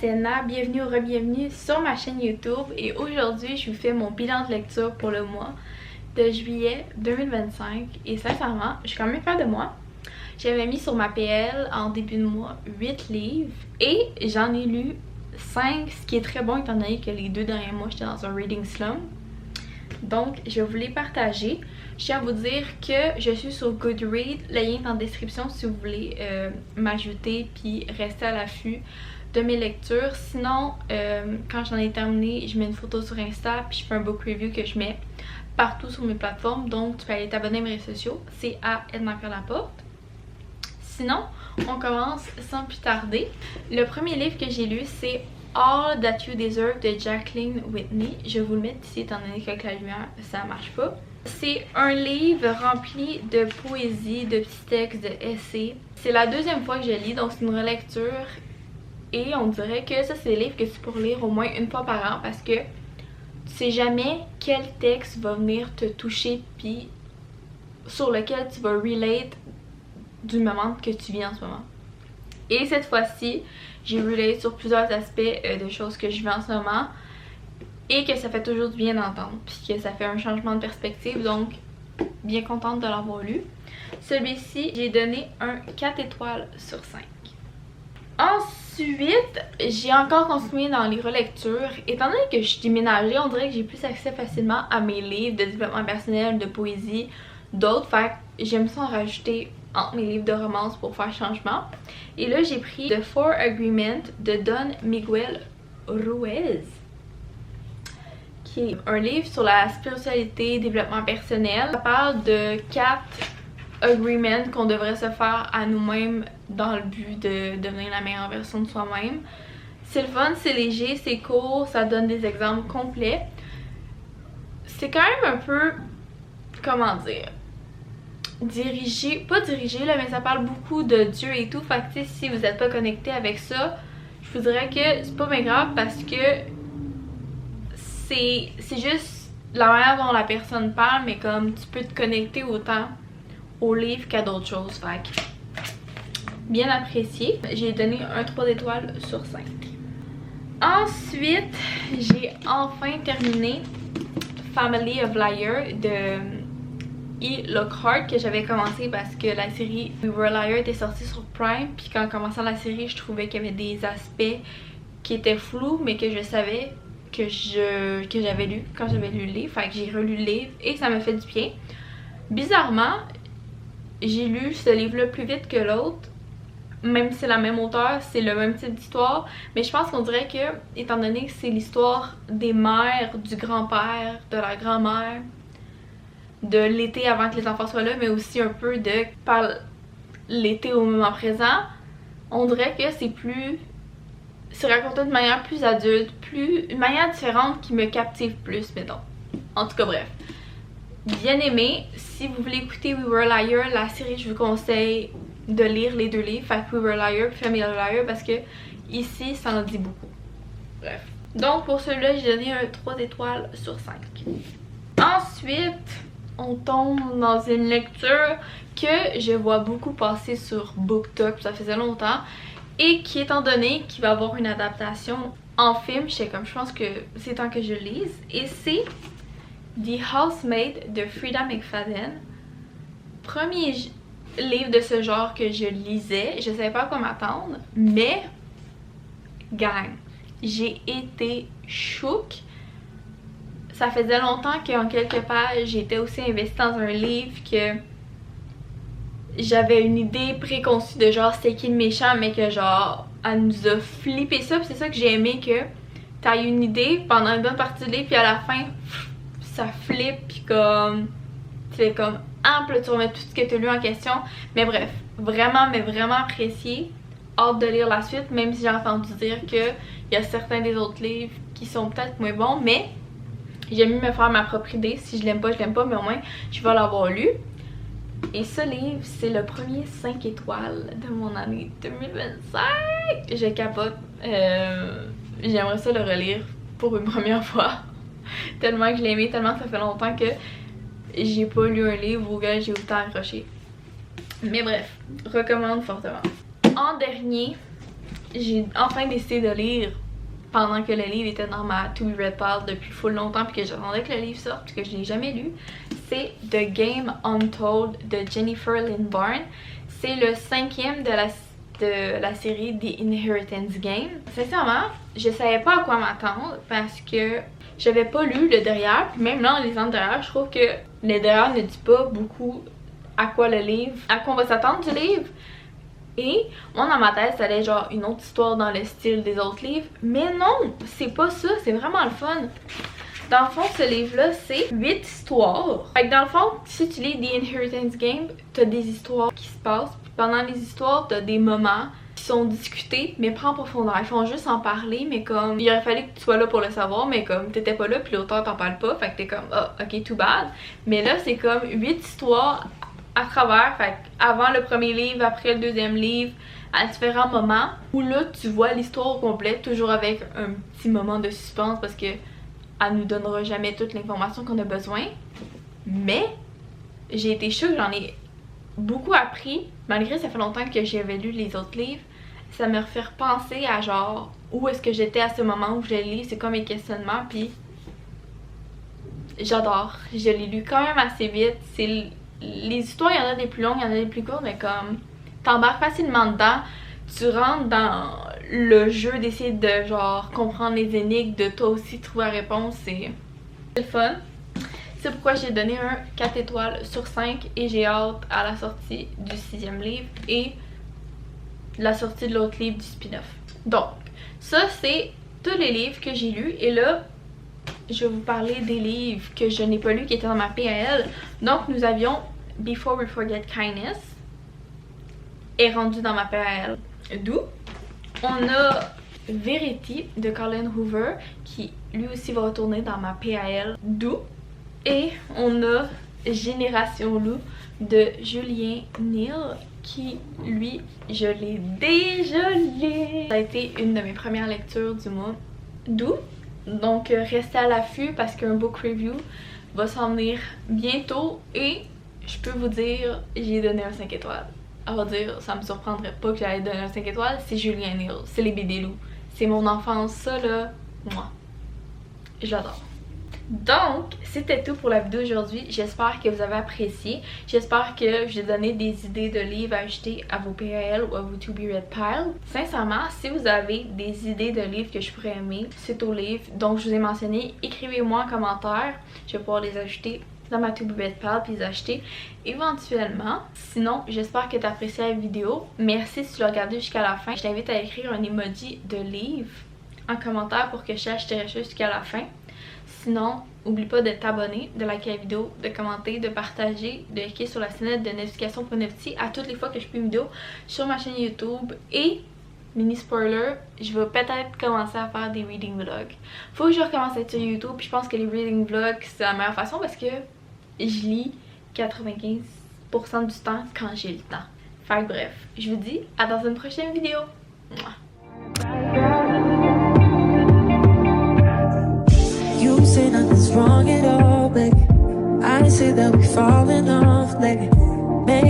c'est Na, bienvenue ou re-bienvenue sur ma chaîne YouTube et aujourd'hui je vous fais mon bilan de lecture pour le mois de juillet 2025 et sincèrement je suis quand même fière de moi. J'avais mis sur ma PL en début de mois 8 livres et j'en ai lu 5, ce qui est très bon étant donné que les 2 derniers mois j'étais dans un reading slump. Donc je vais vous les partager. Je tiens à vous dire que je suis sur Goodreads, le lien est en description si vous voulez m'ajouter puis rester à l'affût de mes lectures. Sinon, quand j'en ai terminé, je mets une photo sur Insta puis je fais un book review que je mets partout sur mes plateformes. Donc tu peux aller t'abonner à mes réseaux sociaux, c'est à Edna Laporte. Sinon, on commence sans plus tarder. Le premier livre que j'ai lu, c'est All That You Deserve de Jacqueline Whitney. Je vais vous le mettre ici étant donné qu'avec la lumière ça marche pas. C'est un livre rempli de poésie, de petits textes, de essais. C'est la deuxième fois que je lis, donc c'est une relecture. Et on dirait que ça c'est des livres que tu peux lire au moins une fois par an parce que tu sais jamais quel texte va venir te toucher puis sur lequel tu vas relate du moment que tu vis en ce moment. Et cette fois-ci, j'ai relate sur plusieurs aspects de choses que je vis en ce moment et que ça fait toujours du bien d'entendre puis que ça fait un changement de perspective, donc bien contente de l'avoir lu. Celui-ci, j'ai donné un 4 étoiles sur 5. Ensuite, j'ai encore continué dans les relectures. Étant donné que je suis déménagée, on dirait que j'ai plus accès facilement à mes livres de développement personnel, de poésie, d'autres. Fait que j'aime ça en rajouter entre mes livres de romance pour faire changement. Et là, j'ai pris The Four Agreements de Don Miguel Ruiz, qui est un livre sur la spiritualité, développement personnel. Ça parle de 4 agreements qu'on devrait se faire à nous-mêmes dans le but de devenir la meilleure version de soi-même. C'est le fun, c'est léger, c'est court, ça donne des exemples complets. C'est quand même un peu, comment dire, pas dirigé là, mais ça parle beaucoup de Dieu et tout. Fait que si vous n'êtes pas connecté avec ça, je vous dirais que c'est pas bien grave parce que c'est juste la manière dont la personne parle, mais comme tu peux te connecter autant au livre qu'à d'autres choses. Fait que bien apprécié. J'ai donné un 3 étoiles sur 5. Ensuite, j'ai enfin terminé Family of Liars de E. Lockhart que j'avais commencé parce que la série We Were Liars était sortie sur Prime. Puis quand commençant la série, je trouvais qu'il y avait des aspects qui étaient flous mais que je savais que j'avais lu quand j'avais lu le livre. Fait que j'ai relu le livre et ça m'a fait du bien. Bizarrement, j'ai lu ce livre-là plus vite que l'autre. Même si c'est la même auteure, c'est le même type d'histoire. Mais je pense qu'on dirait que, étant donné que c'est l'histoire des mères, du grand-père, de la grand-mère, de l'été avant que les enfants soient là, mais aussi un peu de par l'été au moment présent, on dirait que c'est raconté de manière plus adulte, une manière différente qui me captive plus, mettons. En tout cas, bref. Bien aimé. Si vous voulez écouter We Were Liars, la série, je vous conseille de lire les 2 livres, fait que We Were Liars et Family of Liars, parce que ici, ça en dit beaucoup. Bref. Donc pour celui-là, j'ai donné un 3 étoiles sur 5. Ensuite, on tombe dans une lecture que je vois beaucoup passer sur BookTok, ça faisait longtemps, et qui, étant donné qu'il va avoir une adaptation en film, je pense que c'est temps que je lise, et c'est The Housemaid de Frida McFadden. Premier livre de ce genre que je lisais, je savais pas à quoi m'attendre, mais gang, j'ai été chouk. Ça faisait longtemps qu'en quelques pages j'étais aussi investie dans un livre que j'avais une idée préconçue de genre c'était qui le méchant, mais que genre elle nous a flippé ça. Puis c'est ça que j'ai aimé, que t'as une idée pendant une bonne partie du livre puis à la fin ça flippe puis comme c'est comme ample, tu remets tout ce que tu as lu en question. Mais bref, vraiment mais vraiment apprécié. Hâte de lire la suite, même si j'ai entendu dire qu'il y a certains des autres livres qui sont peut-être moins bons, mais j'aime mieux me faire ma propre idée. Si je l'aime pas, mais au moins je vais l'avoir lu. Et ce livre, c'est le premier 5 étoiles de mon année 2025. Je capote. J'aimerais ça le relire pour une première fois. Tellement que je l'ai aimé, tellement que ça fait longtemps que j'ai pas lu un livre auquel j'ai autant accroché. Mais bref, recommande fortement. En dernier, j'ai enfin décidé de lire pendant que le livre était dans ma To Be Read pile depuis full longtemps puis que j'attendais que le livre sorte puis que je l'ai jamais lu. C'est The Game Untold de Jennifer Lynn Barnes. C'est le 5e de la série The Inheritance Game. Sincèrement, je savais pas à quoi m'attendre parce que j'avais pas lu le derrière, puis même là en lisant le derrière, je trouve que le derrière ne dit pas beaucoup à quoi on va s'attendre du livre. Et moi dans ma tête ça allait genre une autre histoire dans le style des autres livres, mais non, c'est pas ça, c'est vraiment le fun. Dans le fond, ce livre-là, c'est 8 histoires. Fait que dans le fond, si tu lis The Inheritance Game, t'as des histoires qui se passent. Puis pendant les histoires, t'as des moments qui sont discutés, mais pas en profondeur. Ils font juste en parler, mais comme... Il aurait fallu que tu sois là pour le savoir, mais comme t'étais pas là, puis l'auteur t'en parle pas. Fait que t'es comme, ah, ok, too bad. Mais là, c'est comme 8 histoires à travers. Fait que avant le premier livre, après le deuxième livre, à différents moments. Où là, tu vois l'histoire au complet, toujours avec un petit moment de suspense parce que elle nous donnera jamais toute l'information qu'on a besoin. Mais j'ai été choquée, j'en ai beaucoup appris. Malgré ça fait longtemps que j'avais lu les autres livres. Ça me refait repenser à genre où est-ce que j'étais à ce moment où je le lis. C'est comme mes questionnements. Puis j'adore. Je l'ai lu quand même assez vite. Les histoires, il y en a des plus longues, il y en a des plus courtes. Mais comme t'embarques facilement dedans. Tu rentres dans le jeu d'essayer de genre comprendre les énigmes, de toi aussi trouver la réponse, c'est le fun. C'est pourquoi j'ai donné un 4 étoiles sur 5 et j'ai hâte à la sortie du 6e livre et la sortie de l'autre livre du spin-off. Donc, ça c'est tous les livres que j'ai lus et là, je vais vous parler des livres que je n'ai pas lus qui étaient dans ma PAL. Donc, nous avions Before We Forget Kindness est rendu dans ma PAL. D'où on a Verity de Colin Hoover qui lui aussi va retourner dans ma PAL. D'où et on a Génération Loup de Julien Neal qui lui je l'ai déjà lu. Ça a été une de mes premières lectures du mois. D'où donc restez à l'affût parce qu'un book review va s'en venir bientôt et je peux vous dire j'ai donné un 5 étoiles. À vrai dire, ça me surprendrait pas que j'allais donner un 5 étoiles, c'est Julien Neal, c'est les BD loups. C'est mon enfance, ça là, moi. Je l'adore. Donc, c'était tout pour la vidéo aujourd'hui. J'espère que vous avez apprécié. J'espère que j'ai donné des idées de livres à acheter à vos PAL ou à vos To Be Read pile. Sincèrement, si vous avez des idées de livres que je pourrais aimer, c'est au livre. Donc, je vous ai mentionné, écrivez-moi en commentaire. Je vais pouvoir les ajouter dans ma To Be Read pile puis les acheter éventuellement. Sinon, j'espère que tu as apprécié la vidéo. Merci si tu l'as regardé jusqu'à la fin. Je t'invite à écrire un emoji de livre en commentaire pour que je sache que tu restes jusqu'à la fin. Sinon, n'oublie pas de t'abonner, de liker la vidéo, de commenter, de partager, de cliquer sur la sonnette de notification pour notifier à toutes les fois que je fais une vidéo sur ma chaîne YouTube. Et, mini spoiler, je vais peut-être commencer à faire des reading vlogs. Faut que je recommence à être sur YouTube, puis je pense que les reading vlogs c'est la meilleure façon parce que je lis 95% du temps quand j'ai le temps. Fait que bref, je vous dis à dans une prochaine vidéo. Mouah. You say nothing's wrong at all, baby. I say that we falling off, baby.